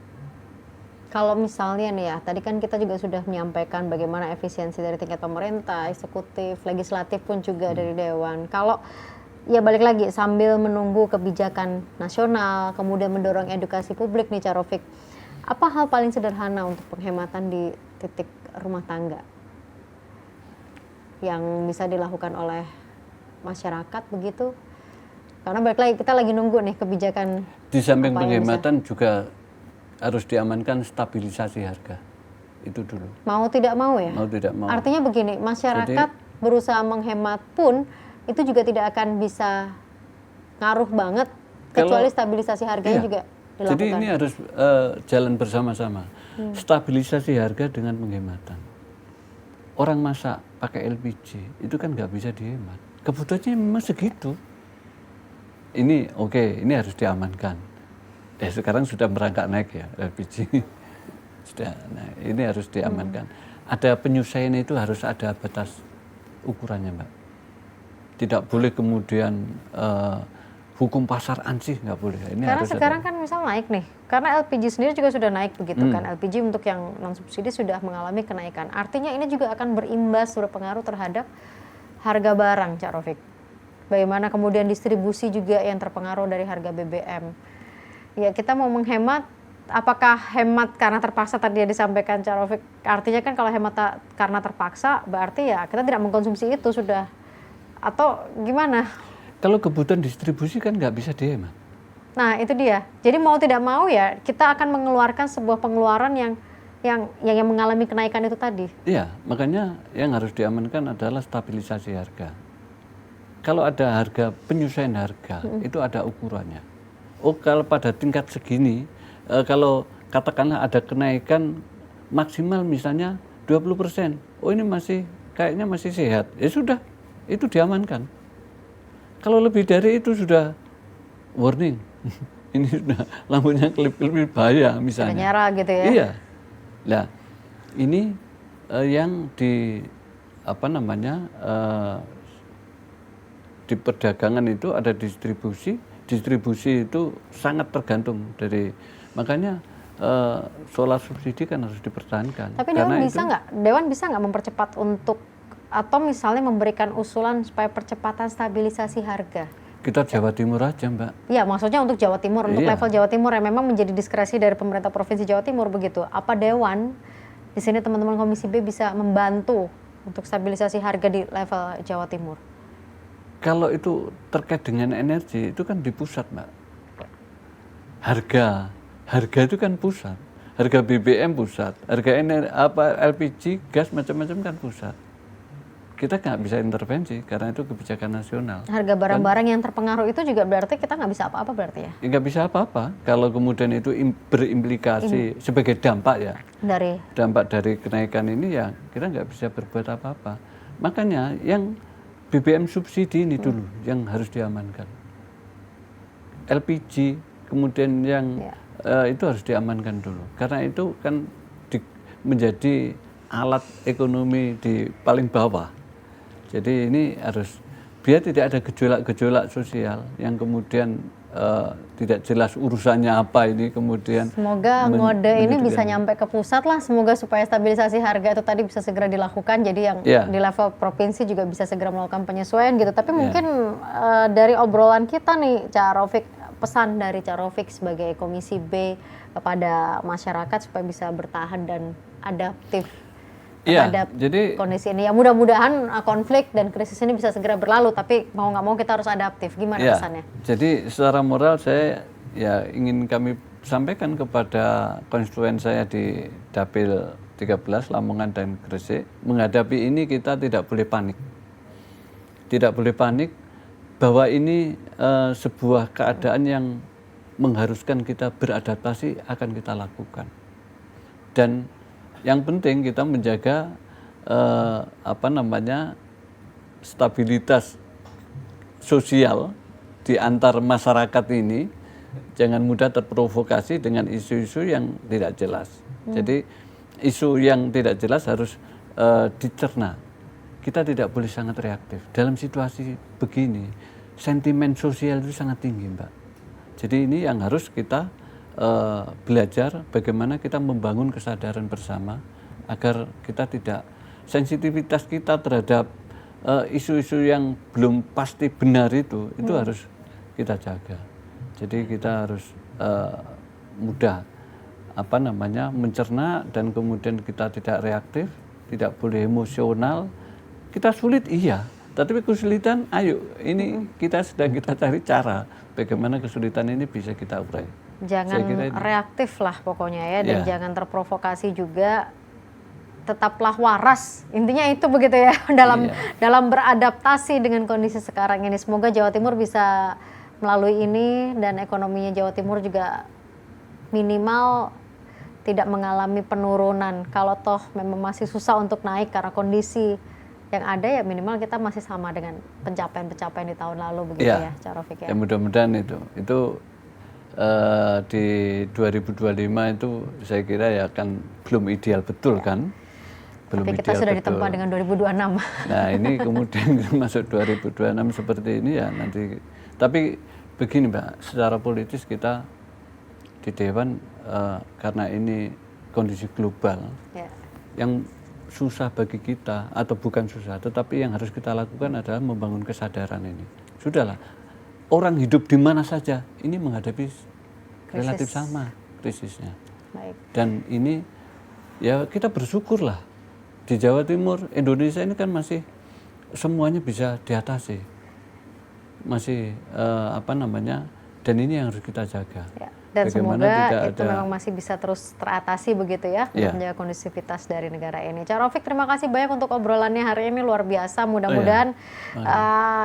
Kalau misalnya nih ya, tadi kan kita juga sudah menyampaikan bagaimana efisiensi dari tingkat pemerintah, eksekutif, legislatif pun juga dari Dewan. Kalau ya balik lagi sambil menunggu kebijakan nasional, kemudian mendorong edukasi publik nih Cak Rofik, apa hal paling sederhana untuk penghematan di titik rumah tangga yang bisa dilakukan oleh masyarakat begitu? Karena balik lagi kita lagi nunggu nih kebijakan. Di samping penghematan juga harus diamankan stabilisasi harga. Itu dulu. Mau tidak mau ya? Mau tidak mau. Artinya begini, masyarakat berusaha menghemat pun itu juga tidak akan bisa ngaruh banget kecuali stabilisasi harganya juga dilakukan. Jadi ini harus jalan bersama-sama. Stabilisasi harga dengan penghematan. Orang masak pakai LPG itu kan nggak bisa dihemat. Kebutuhannya memang segitu. Ini ini harus diamankan. Sekarang sudah merangkak naik ya LPG. Sudah, ini harus diamankan. Ada penyesuaian itu harus ada batas ukurannya, Mbak. Tidak boleh kemudian hukum pasar ansih, nggak boleh. Ini karena harus sekarang kan misal naik nih, karena LPG sendiri juga sudah naik begitu kan. LPG untuk yang non subsidi sudah mengalami kenaikan. Artinya ini juga akan berimbas, berpengaruh terhadap harga barang, Cak Rofik. Bagaimana kemudian distribusi juga yang terpengaruh dari harga BBM. Ya kita mau menghemat, apakah hemat karena terpaksa tadi disampaikan Cak Rofik, artinya kan kalau hemat karena terpaksa berarti ya kita tidak mengkonsumsi itu sudah, atau gimana? Kalau kebutuhan distribusi kan nggak bisa dihemat. Nah itu dia, jadi mau tidak mau ya kita akan mengeluarkan sebuah pengeluaran yang mengalami kenaikan itu tadi. Iya, makanya yang harus diamankan adalah stabilisasi harga. Kalau ada harga, penyesuaian harga, itu ada ukurannya. Kalau pada tingkat segini, kalau katakanlah ada kenaikan maksimal misalnya 20%, ini kayaknya masih sehat, ya sudah, itu diamankan. Kalau lebih dari itu sudah warning, ini sudah lampunya kelip-kelip bahaya misalnya. Sudah nyala gitu ya? Iya. Nah, ini yang di perdagangan itu ada distribusi itu sangat tergantung dari, makanya solar subsidi kan harus dipertahankan. Tapi Dewan bisa nggak mempercepat untuk, atau misalnya memberikan usulan supaya percepatan stabilisasi harga? Kita Jawa Timur aja, Mbak. Iya, maksudnya untuk Jawa Timur, untuk level Jawa Timur yang memang menjadi diskresi dari pemerintah Provinsi Jawa Timur begitu. Apa Dewan di sini teman-teman Komisi B bisa membantu untuk stabilisasi harga di level Jawa Timur? Kalau itu terkait dengan energi itu kan di pusat, Mbak. Harga itu kan pusat. Harga BBM pusat, harga LPG, gas macam-macam kan pusat. Kita nggak bisa intervensi karena itu kebijakan nasional. Harga barang-barang yang terpengaruh itu juga berarti kita nggak bisa apa-apa berarti ya? Nggak bisa apa-apa kalau kemudian itu berimplikasi sebagai dampak ya. Dampak dari kenaikan ini ya kita nggak bisa berbuat apa-apa. Makanya yang BBM subsidi ini dulu yang harus diamankan. LPG kemudian yang itu harus diamankan dulu. Karena itu kan menjadi alat ekonomi di paling bawah. Jadi ini harus biar tidak ada gejolak-gejolak sosial yang kemudian tidak jelas urusannya apa ini kemudian. Semoga ngode ini bisa nyampe ke pusat lah, semoga supaya stabilisasi harga itu tadi bisa segera dilakukan, jadi yang di level provinsi juga bisa segera melakukan penyesuaian gitu. Tapi mungkin dari obrolan kita nih Cak Rofik, pesan dari Cak Rofik sebagai Komisi B kepada masyarakat supaya bisa bertahan dan adaptif terhadap jadi kondisi ini. Ya mudah-mudahan konflik dan krisis ini bisa segera berlalu, tapi mau nggak mau kita harus adaptif. Gimana pesannya? Jadi secara moral saya ingin kami sampaikan kepada konstituen saya di Dapil 13 Lamongan dan Gresik, menghadapi ini kita tidak boleh panik. Tidak boleh panik bahwa ini sebuah keadaan yang mengharuskan kita beradaptasi akan kita lakukan. Dan yang penting kita menjaga stabilitas sosial di antar masyarakat ini, jangan mudah terprovokasi dengan isu-isu yang tidak jelas. Jadi isu yang tidak jelas harus dicerna. Kita tidak boleh sangat reaktif. Dalam situasi begini, sentimen sosial itu sangat tinggi, Mbak. Jadi ini yang harus kita belajar bagaimana kita membangun kesadaran bersama agar kita tidak, sensitivitas kita terhadap isu-isu yang belum pasti benar itu harus kita jaga. Jadi kita harus mudah mencerna dan kemudian kita tidak reaktif, tidak boleh emosional. Kita sulit tapi kesulitan ayo ini kita cari cara bagaimana kesulitan ini bisa kita urai. Jangan reaktif lah pokoknya ya, dan jangan terprovokasi juga, tetaplah waras. Intinya itu begitu ya dalam beradaptasi dengan kondisi sekarang ini. Semoga Jawa Timur bisa melalui ini dan ekonominya Jawa Timur juga minimal tidak mengalami penurunan. Kalau toh memang masih susah untuk naik karena kondisi yang ada, ya minimal kita masih sama dengan pencapaian-pencapaian di tahun lalu begitu ya, Cak Rofik ya. Ya mudah-mudahan itu di 2025 itu saya kira ya kan belum ideal betul kan. Belum tapi kita sudah ditempa dengan 2026. Nah ini kemudian masuk 2026 seperti ini ya nanti. Tapi begini Mbak, secara politis kita di Dewan karena ini kondisi global yang susah bagi kita, atau bukan susah, tetapi yang harus kita lakukan adalah membangun kesadaran ini. Sudahlah, orang hidup di mana saja ini menghadapi relatif sama krisisnya. Baik. Dan ini ya kita bersyukurlah di Jawa Timur, Indonesia ini kan masih semuanya bisa diatasi, masih dan ini yang harus kita jaga. Ya. Dan bagaimana semoga itu memang masih bisa terus teratasi begitu ya, untuk menjaga kondusivitas dari negara ini. Cak Rofik, terima kasih banyak untuk obrolannya hari ini, luar biasa. Mudah-mudahan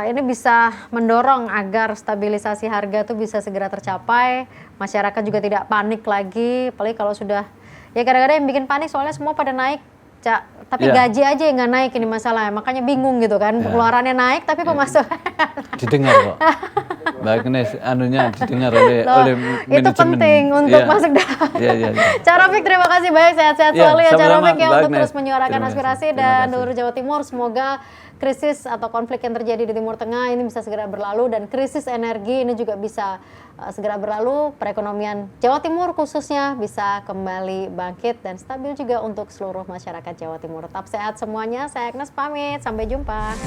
ini bisa mendorong agar stabilisasi harga itu bisa segera tercapai, masyarakat juga tidak panik lagi, apalagi kalau sudah, ya kadang-kadang yang bikin panik soalnya semua pada naik, Cak, tapi gaji aja yang nggak naik, ini masalahnya, makanya bingung gitu kan, pengeluarannya naik tapi pemasukan didengar kok. Mbak Agnes, didengar oleh manajemen. Itu penting untuk masuk dalam. Cak Rofik, terima kasih banyak, sehat-sehat selalu ya Cak Rofik ya, untuk terus menyuarakan aspirasi dan seluruh Jawa Timur. Semoga krisis atau konflik yang terjadi di Timur Tengah ini bisa segera berlalu, dan krisis energi ini juga bisa segera berlalu. Perekonomian Jawa Timur khususnya bisa kembali bangkit dan stabil juga untuk seluruh masyarakat Jawa Timur. Tetap sehat semuanya. Saya Agnes pamit, sampai jumpa.